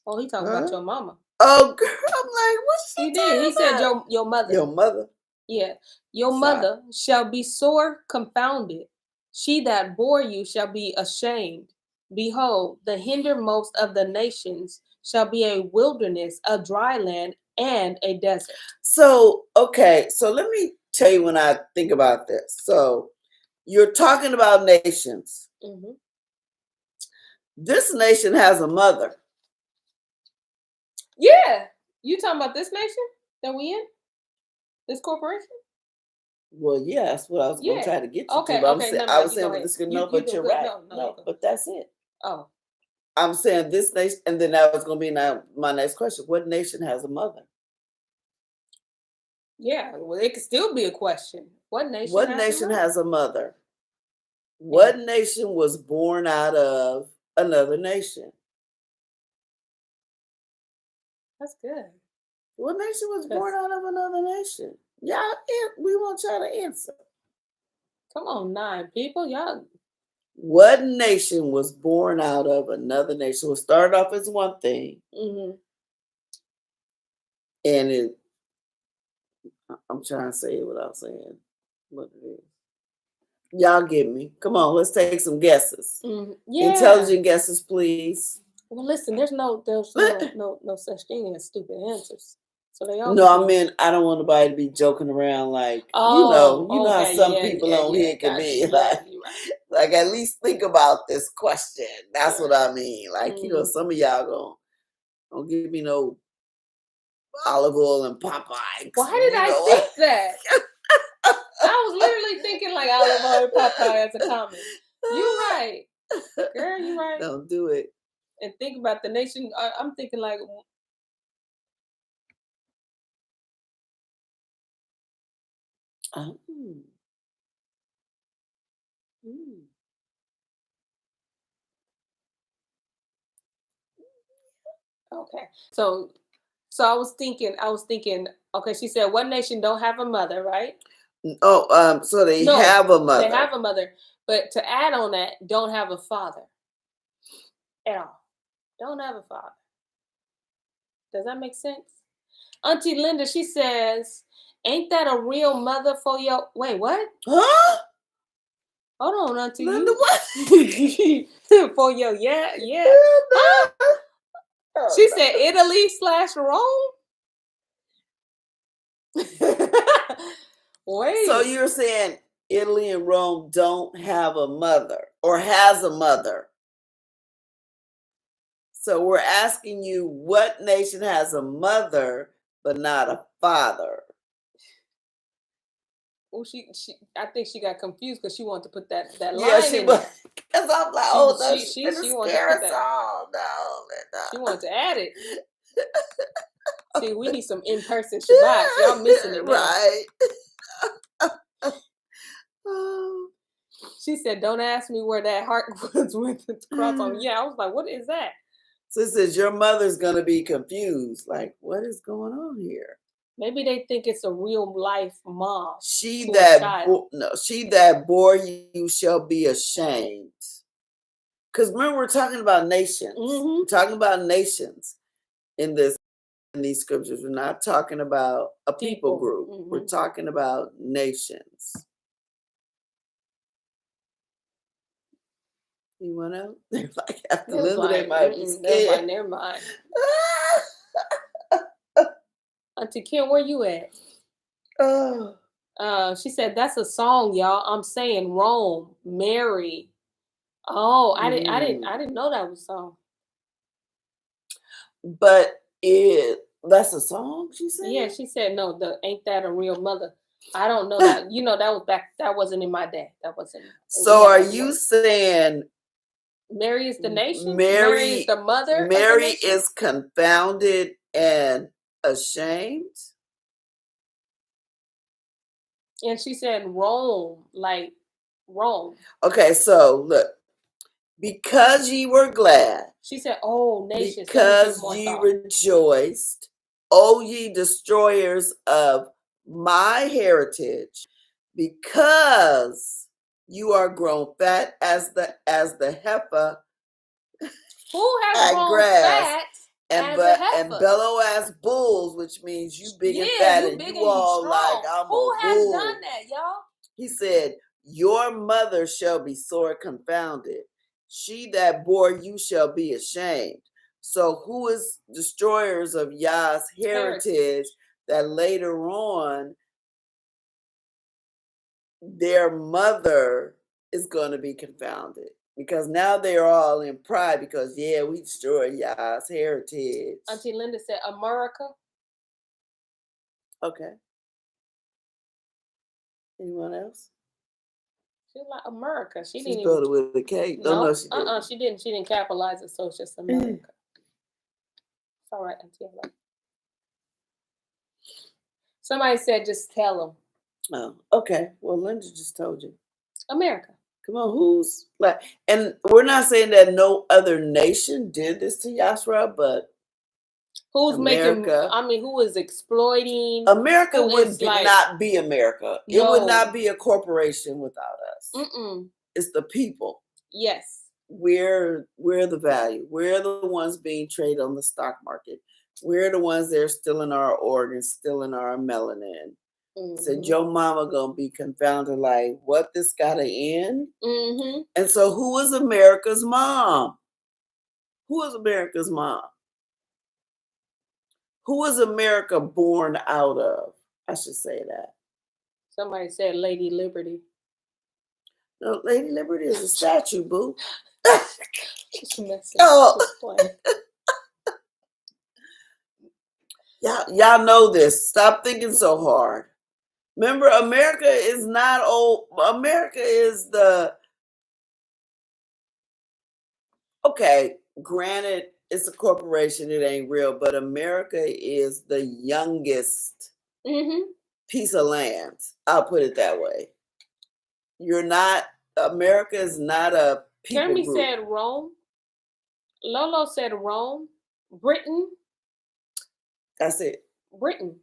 Oh, he talking about your mama. Oh, girl, I'm like, what's she did? He said your mother. Your mother. Yeah. Your mother shall be sore confounded. She that bore you shall be ashamed. Behold, the hindermost of the nations shall be a wilderness, a dry land, and a desert. So, okay. So let me tell you when I think about this. So you're talking about nations. This nation has a mother. Yeah. You talking about this nation that we in? This corporation? Well, yeah, that's what I was going to Yeah. try to get you to. Okay. But Okay. No. I No. was You go saying, but ahead. this could You no, but do you're good. right. No. No. You No, go. but that's it. Oh. I'm saying this nation, and then that was going to be my next question. What nation has a mother? Yeah. Well, it could still be a question. What nation? What has nation a mother? has a mother? What nation was born out of another nation? That's good. What nation was born out of another nation? Y'all, we want y'all to answer. Come on, 9 people, y'all. What nation was born out of another nation? We'll start off as one thing, and I'm trying to say it without saying what it is. Y'all get me? Come on, let's take some guesses. Yeah. Intelligent guesses, please. Well, listen, there's no such thing as stupid answers. So they all. No, I mean, I don't want nobody to be joking around like, you know how some people on here can be. Like, at least think about this question. That's what I mean. Like, some of y'all don't give me no olive oil and Popeye. Why did I think that? I was literally thinking like olive oil and Popeye as a comment. You're right. Girl, you're right. Don't do it. And think about the nation. I'm thinking like... Okay. So I was thinking, okay, she said, what nation don't have a mother, right? Oh, so they have a mother. They have a mother. But to add on that, don't have a father. At all. Don't have a father. Does that make sense? Auntie Linda, she says, ain't that a real mother for your... Wait, what? Huh? Hold on, Auntie. Linda, what? For your... Yeah. Huh? She said Italy/Rome? Wait. So you're saying Italy and Rome don't have a mother or has a mother? So we're asking you what nation has a mother but not a father? Well, I think she got confused because she wanted to put that line she in was. there. Because I'm like, she wanted scare us all. No. She wanted to add it. See, we need some in-person Shabbats. Y'all missing it now. Right. She said, don't ask me where that heart was with the cross on. Yeah, I was like, what is that? So it says your mother's going to be confused. Like, what is going on here? Maybe they think it's a real life mom. She that bore you shall be ashamed. Because remember, we're talking about nations. We're talking about nations in these scriptures. We're not talking about a people group. We're talking about nations. Anyone else? They're like, after Linda, they might be scared. Never mind. Auntie Kim, where you at? She said, that's a song, y'all. I'm saying Rome, Mary. Oh, I didn't know that was a song. But that's a song, she said? Yeah, she said, no, ain't that a real mother? I don't know that. That wasn't in my day. That wasn't. So are you saying Mary is the nation? Mary is the mother? Mary is confounded and ashamed? And she said Rome, like Rome. Okay, so look. Because ye were glad. She said, oh, nations. Because ye rejoiced, O ye destroyers of my heritage, because you are grown fat as the heifer. Who has grown fat? And bellow as bulls, which means you big and fat, and you all like, I'm a bull. Who has done that, y'all? He said, your mother shall be sore confounded. She that bore you shall be ashamed. So who is destroyers of Yah's heritage that later on their mother is going to be confounded? Because now they're all in pride because, yeah, we destroyed y'all's heritage. Auntie Linda said, America. Okay. Anyone else? She like America. She didn't spelled it with a K. No, she didn't. She didn't. She didn't capitalize it, so it's just America. It's all right, Auntie. Somebody said, just tell them. Oh, okay. Well, Linda just told you. America. Come on, who's like? And we're not saying that no other nation did this to Yasra, but who's America, making? I mean, who is exploiting? America would not be America. No. It would not be a corporation without us. It's the people. Yes. We're the value. We're the ones being traded on the stock market. We're the ones that are stealing our organs, stealing our melanin. Said your mama gonna be confounded like, what, this gotta end? And so who is America's mom? Who is America's mom? Who is America born out of? I should say that. Somebody said Lady Liberty. No, Lady Liberty is a statue, boo. Just messing. Oh. Y'all know this. Stop thinking so hard. Remember, America is not old. America is okay, granted, it's a corporation. It ain't real, but America is the youngest piece of land. I'll put it that way. America is not a people Jeremy group. said Rome. Lolo said Rome. Britain. That's it. Britain.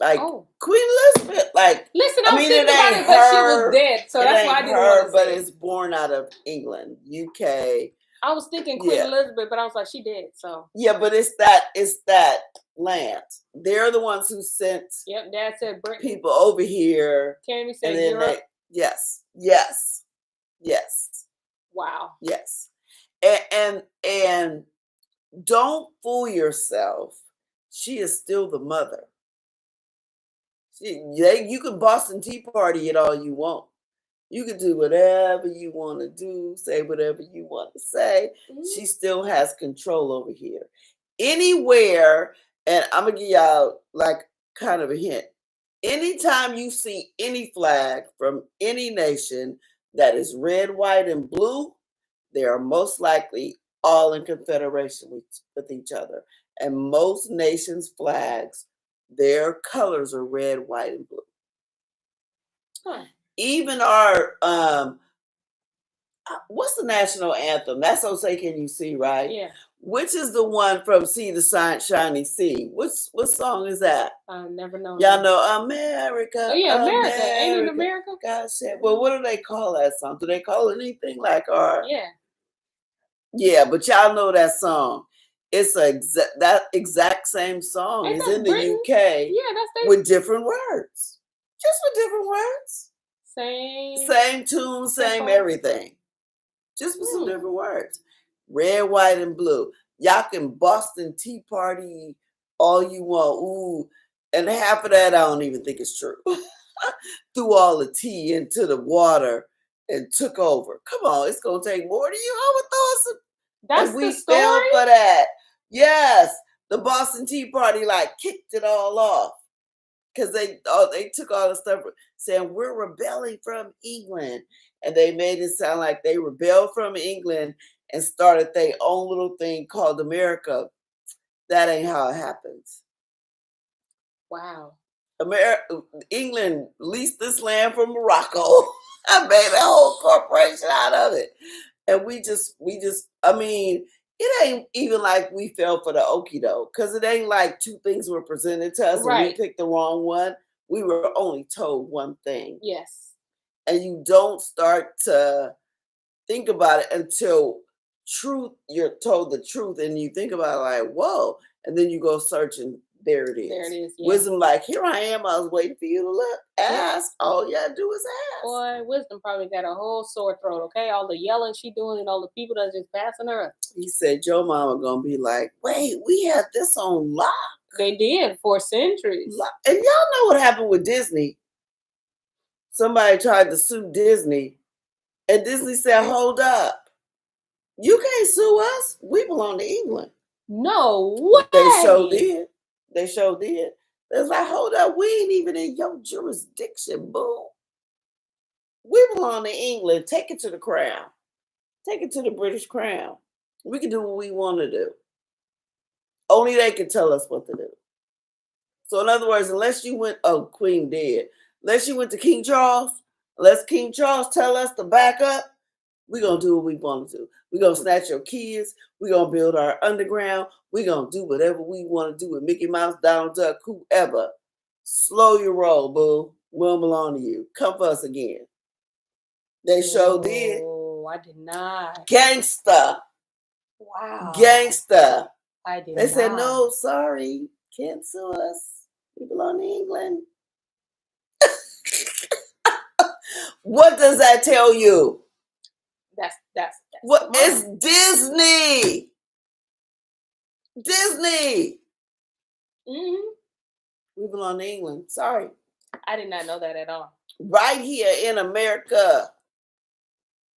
Like Queen Elizabeth. Like, listen, I mean, thinking about it, but she was dead, so that's why I didn't want to say. But it's born out of England, UK. I was thinking Queen Elizabeth, but I was like, she did. So yeah, but it's that land. They're the ones who sent. Yep, Dad said Britain. People over here. Tammy said Europe. Yes. Wow. Yes, and don't fool yourself. She is still the mother. You can Boston Tea Party it all you want. You can do whatever you want to do, say whatever you want to say. She still has control over here. Anywhere, and I'm going to give y'all like kind of a hint. Anytime you see any flag from any nation that is red, white, and blue, they are most likely all in confederation with each other. And most nations' flags, their colors are red, white, and blue. Huh. Even our, what's the national anthem? That's "Oh Say Can You See," right? Yeah. Which is the one from "See the Shiny Sea"? What song is that? I never know. Y'all know America. Oh yeah, America. Ain't it America? Gosh, well, what do they call that song? Do they call it anything like our? Yeah. Yeah, but y'all know that song. It's that exact same song is in the UK. Yeah, that's with different words. Just with different words. Same tune, same everything. Just with some different words. Red, white, and blue. Y'all can Boston Tea Party all you want. Ooh, and half of that I don't even think is true. Threw all the tea into the water and took over. Come on, it's gonna take more than you. I would throw us some. That's we the story? fell for that. Yes, the Boston Tea Party like kicked it all off because they took all the stuff saying we're rebelling from England, and they made it sound like they rebelled from England and started their own little thing called America. That ain't how it happens. Wow. England leased this land from Morocco. I made a whole corporation out of it. And we just, I mean, it ain't even like we fell for the okie doke, because it ain't like two things were presented to us and we picked the wrong one. We were only told one thing. Yes. And you don't start to think about it until you're told the truth, and you think about it like, whoa, and then you go searching. There it is. There it is. Yeah. Wisdom, like, here I am. I was waiting for you to look. Ask. All you gotta do is ask. Boy, Wisdom probably got a whole sore throat, okay? All the yelling she doing and all the people that's just passing her up. He said, your mama gonna be like, wait, we had this on lock. They did for centuries. And y'all know what happened with Disney. Somebody tried to sue Disney, and Disney said, hold up. You can't sue us. We belong to England. No way. They sure did. They sure did. It's like, hold up, we ain't even in your jurisdiction, boo. We belong to England. Take it to the crown. Take it to the British crown. We can do what we want to do. Only they can tell us what to do. So in other words, unless you went, Queen dead. Unless you went to King Charles, unless King Charles tell us to back up, we're going to do what we want to do. We're going to snatch your kids. We're going to build our underground. We're going to do whatever we want to do with Mickey Mouse, Donald Duck, whoever. Slow your roll, boo. We don't belong to you. Come for us again. They sure did. Oh, I did not. Gangsta. Wow. Gangsta. I did They not. said, no, sorry. Can't sue us. We belong to England. What does that tell you? That's what? It's Disney. Disney. Mm-hmm. We belong to England. Sorry. I did not know that at all. Right here in America.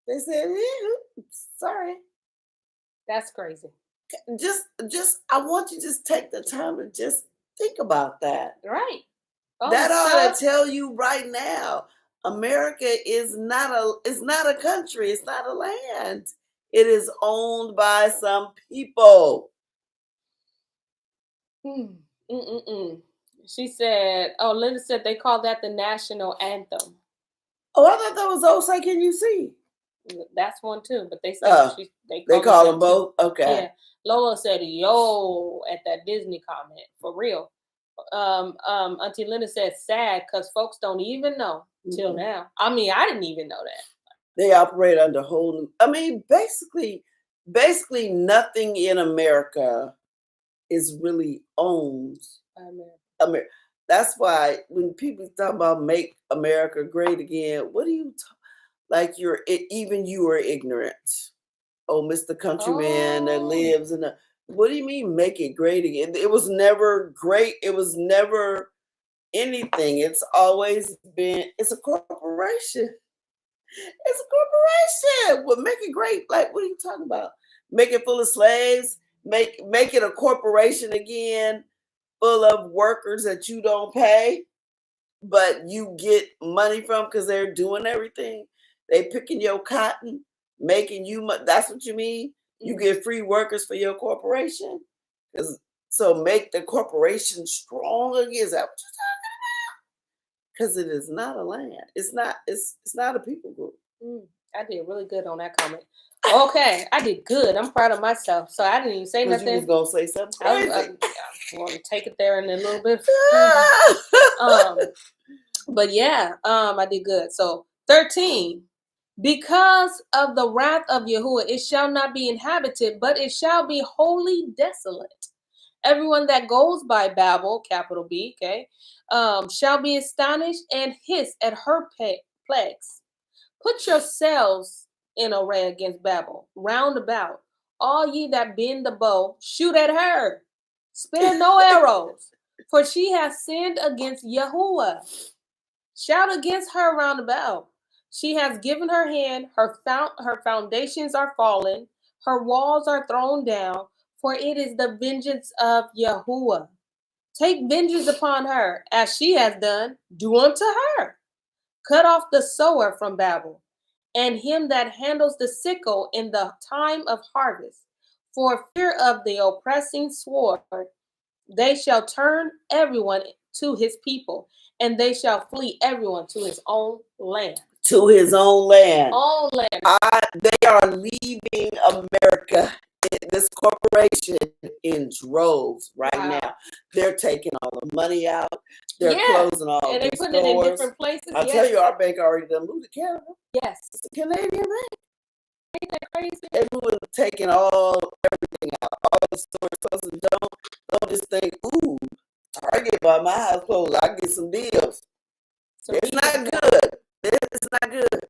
They said, yeah, sorry. That's crazy. Just I want you to just take the time to just think about that. Right. That ought to tell you right now. America is not a country. It's not a land. It is owned by some people. She said, Linda said they call that the national anthem. Oh, I thought that was "Oh Say Can You See." That's one too, but they said they call them both. Too. Okay. Yeah. Lola said, "Yo," at that Disney comment for real. Auntie Linda said, "Sad because folks don't even know till now." I mean, I didn't even know that. They operate under whole new. I mean, basically, nothing in America is really owned. America. That's why when people talk about "Make America Great Again," what do you like? You are ignorant. Oh, Mr. Countryman that lives in a. What do you mean make it great again? It was never great. It was never anything. It's always been. It's a corporation. It's a corporation. Well, make it great. Like, what are you talking about? Make it full of slaves. Make it a corporation again, full of workers that you don't pay, but you get money from because they're doing everything. They picking your cotton, making you. That's what you mean. You get free workers for your corporation. So make the corporation strong again. Is that what you're talking about? Because it is not a land. It's not a people group. I did really good on that comment. Okay, I did good. I'm proud of myself. So I didn't even say nothing. You was gonna say something crazy. I want to take it there in a little bit. But yeah, I did good. So 13. Because of the wrath of Yahuwah, it shall not be inhabited, but it shall be wholly desolate. Everyone that goes by Babel, capital B, okay, shall be astonished and hiss at her plagues. Put yourselves in array against Babel, round about. All ye that bend the bow, shoot at her. Spare no arrows, for she has sinned against Yahuwah. Shout against her round about. She has given her hand, her foundations are fallen, her walls are thrown down, for it is the vengeance of Yahuwah. Take vengeance upon her, as she has done, do unto her. Cut off the sower from Babel, and him that handles the sickle in the time of harvest. For fear of the oppressing sword, they shall turn everyone to his people, and they shall flee everyone to his own land. To his own land. Own land. They are leaving America, this corporation, in droves right now. They're taking all the money out. They're closing all and these they're putting it in different places. I'll tell you, our bank already done moved to Canada. Yes. It's a Canadian bank. Ain't that crazy? They moving, taking everything out. All the stores. So don't just think, ooh, Target by my house closed. I get some deals. So it's not good. It's not good.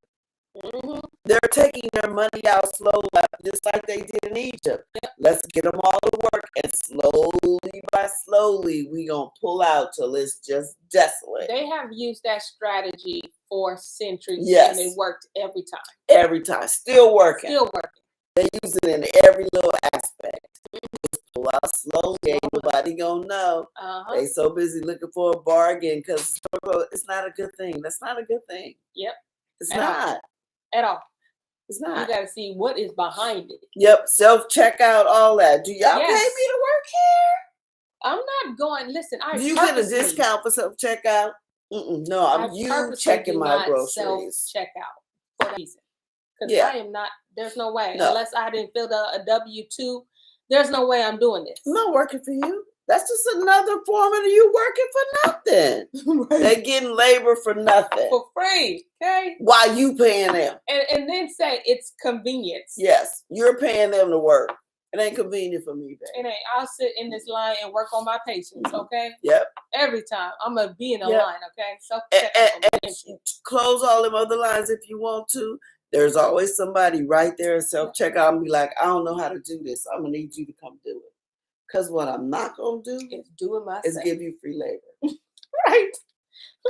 They're taking their money out slowly, just like they did in Egypt. Yep. Let's get them all to work, and slowly by slowly, we gonna pull out till it's just desolate. They have used that strategy for centuries, yes, and it worked every time. Every time, still working. Still working. They use it in every little aspect. Just pull out slowly, ain't nobody gonna know. They so busy looking for a bargain because it's not a good thing. That's not a good thing. Yep. It's not. At all. It's not. You gotta see what is behind it. Yep. Self-checkout, all that. Do y'all pay me to work here? I'm not going. Listen, Do you get a discount for self-checkout? No, I'm checking my groceries. Self-checkout for a reason. Because I am not. There's no way unless I didn't fill a W-2. There's no way I'm doing this. I'm not working for you. That's just another form of you working for nothing. Right. They're getting labor for nothing. For free. Okay. Why you paying them? And then say it's convenience. Yes. You're paying them to work. It ain't convenient for me, babe. It ain't. I'll sit in this line and work on my patience, okay? Yep. Every time. I'm going to be in a line, okay? And close all them other lines if you want to. There's always somebody right there at self-checkout and be like, I don't know how to do this. I'm going to need you to come do it. Because what I'm not going to do is do it myself. Is give you free labor. Right.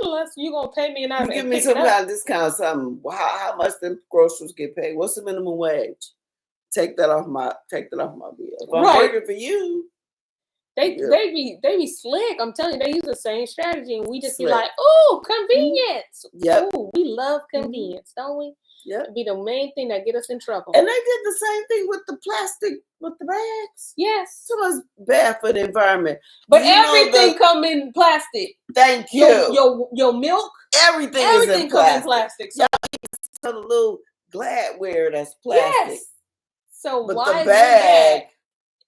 Unless you're going to pay me and I'm give me some kind of discount, something. How much them groceries get paid? What's the minimum wage? Take that off my bill. If I'm working for you, they be slick. I'm telling you, they use the same strategy, and we just be like, "Oh, convenience! Yep. Ooh, we love convenience, don't we? Yep. It'd be the main thing that get us in trouble." And they did the same thing with the plastic, with the bags. Yes, so much bad for the environment. But everything come in plastic. Thank you. Your milk, everything is in come in plastic. So the little Gladware that's plastic. Yes. So but why the bag?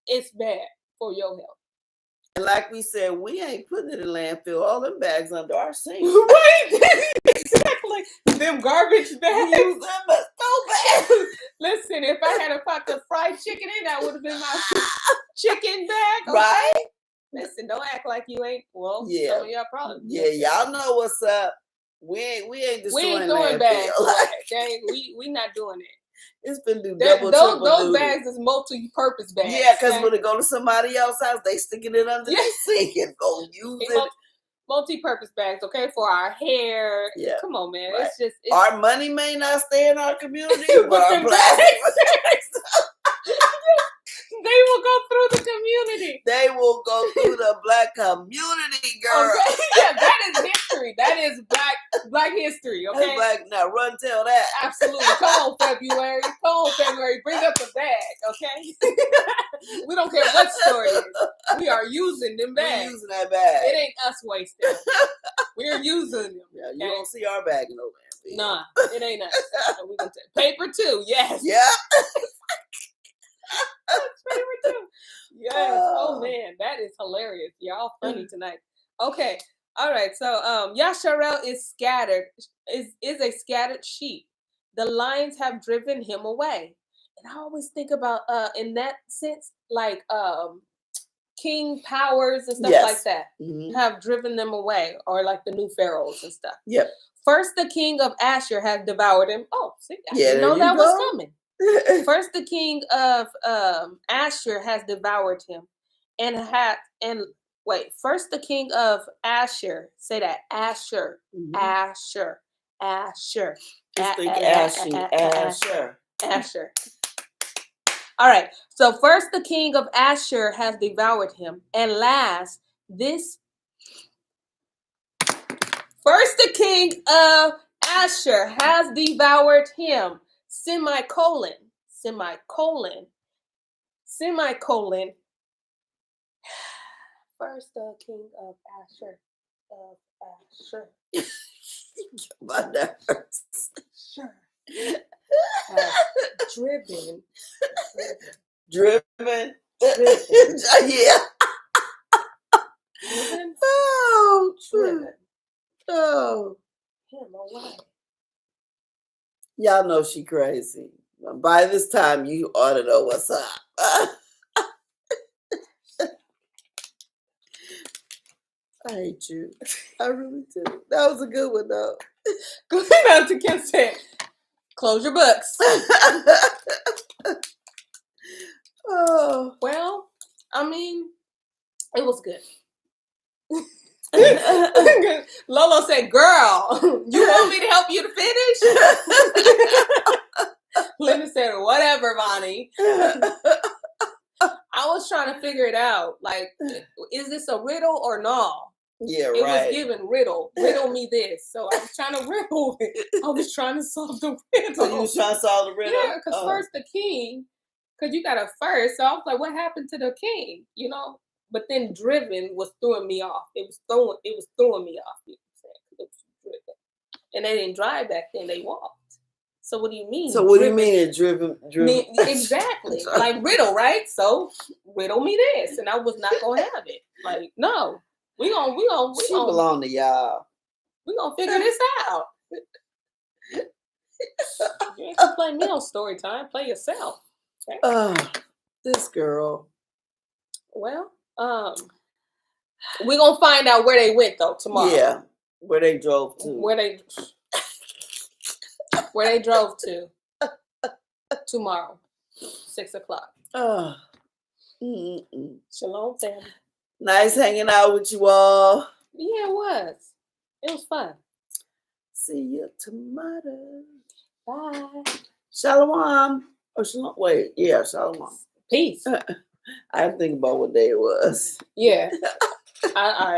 It's bad for your health. And like we said, we ain't putting it in landfill. All them bags under our sink. Right. Exactly. Them garbage bags. We use them as go bags. Listen, if I had a pot of fried chicken in, that would have been my chicken bag. Okay? Right. Listen, don't act like you ain't. Well, yeah. Some of y'all probably. Yeah, y'all know what's up. We ain't destroying throwing bags. Okay? We not doing it. It's been double, triple those bags is multi-purpose bags. Yeah, because when it go to somebody else's house, they sticking it under the sink and go use it. Multi-purpose bags, okay, for our hair. Yeah, come on, man. Right. It's our money may not stay in our community, but our plastic they will go through the community. They will go through the black community, girl. Okay. Yeah, that is history. That is black history. Okay. Black, now run tell that. Absolutely. Come on, February. Bring up the bag. Okay. We don't care what store it is. We are using them bags. We're using that bag. It ain't us wasting. We're using them. Yeah, you don't see our bag in no landfill. Nah, it ain't us. We gonna take paper too. Yes. Yeah. Paper too. Yes. Oh man, that is hilarious. Y'all funny tonight. Okay. All right. So Yasharel is scattered. Is a scattered sheep. The lions have driven him away. And I always think about in that sense, like king powers and stuff like that have driven them away, or like the new pharaohs and stuff. Yep. First, the king of Asher has devoured him. Oh, see, I didn't know that was coming. First, the king of Asher has devoured him, First, the king of Asher. Say that Asher, Asher, Asher. Asher. Asher. All right. So first, the king of Asher has devoured him, and last, first, the king of Asher has devoured him. Semicolon. First, the king of Asher. My nerves. Sure. Driven. Yeah. Driven. Oh, driven. Oh. Him away. Y'all know she crazy. By this time, you ought to know what's up. I hate you. I really do. That was a good one, though. Go down to Kim said, close your books. Oh. Well, I mean, it was good. Lolo said, girl, you want me to help you to finish? Linda said, whatever, Vonnie. I was trying to figure it out. Like, is this a riddle or no? Yeah, it right. was given riddle me this. So I was trying to riddle it. I was trying to solve the riddle. So you was trying to solve the riddle? Yeah, because first the king, because you got a first. So I was like, what happened to the king? You know? But then driven was throwing me off. It was throwing me off. You know what I'm saying? It was driven. And they didn't drive back then, they walked. So what do you mean? So what do you mean it driven? Exactly. Like riddle, right? So riddle me this. And I was not gonna have it. Like, no. We belong to y'all. We gonna figure this out. You ain't gonna play me on story time. Play yourself. Okay? This girl. Well, we're gonna find out where they went though tomorrow. Yeah, where they drove to. Where they drove to tomorrow, 6:00. Shalom, family. Nice hanging out with you all. Yeah, it was. It was fun. See you tomorrow. Bye. Shalom. Oh, shalom. Wait, yeah, shalom. Peace. I have to think about what day it was. Yeah. I